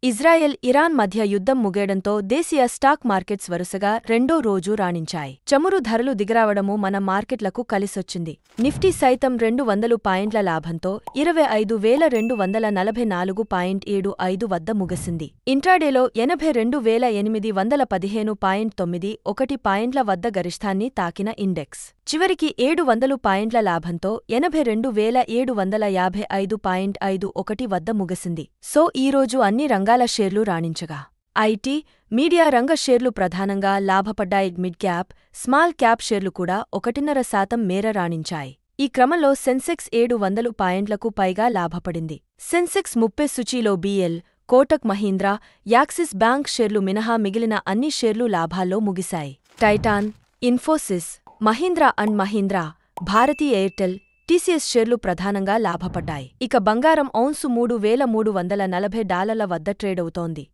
Israel Iran మధ్య యుద్ధం ముగియడంతో దేశీయ స్టాక్ మార్కెట్స్ వరుసగా రెండో రోజు రాణించాయి. చమురు ధరలు దిగిరావడమూ మన మార్కెట్లకు కలిసొచ్చింది. నిఫ్టీ సైతం 200 పాయింట్ల లాభంతో 25,244.75 వద్ద ముగిసింది. ఇంట్రాడేలో 82,815.91 పాయింట్ల వద్ద గరిష్టాన్ని తాకిన ఇండెక్స్ చివరికి 700 పాయింట్ల లాభంతో 82,755.51 వద్ద ముగిసింది. సో ఈరోజు అన్ని రంగాల షేర్లు రాణించగా ఐటీ, మీడియా రంగ షేర్లు ప్రధానంగా లాభపడ్డాయి. మిడ్ క్యాప్, స్మాల్ క్యాప్ షేర్లు కూడా 1.5% మేర రాణించాయి. ఈ క్రమంలో సెన్సెక్స్ 700 పాయింట్లకు పైగా లాభపడింది. సెన్సెక్స్ 30 సూచీలో బీఎల్, కోటక్ మహీంద్రా, యాక్సిస్ బ్యాంక్ షేర్లు మినహా మిగిలిన అన్ని షేర్లు లాభాల్లో ముగిశాయి. టైటాన్, ఇన్ఫోసిస్, మహీంద్రా అండ్ మహీంద్రా, భారతీ ఎయిర్టెల్, టీసీఎస్ షేర్లు ప్రధానంగా లాభపడ్డాయి. ఇక బంగారం ఔన్సు $3,340 వద్ద ట్రేడవుతోంది.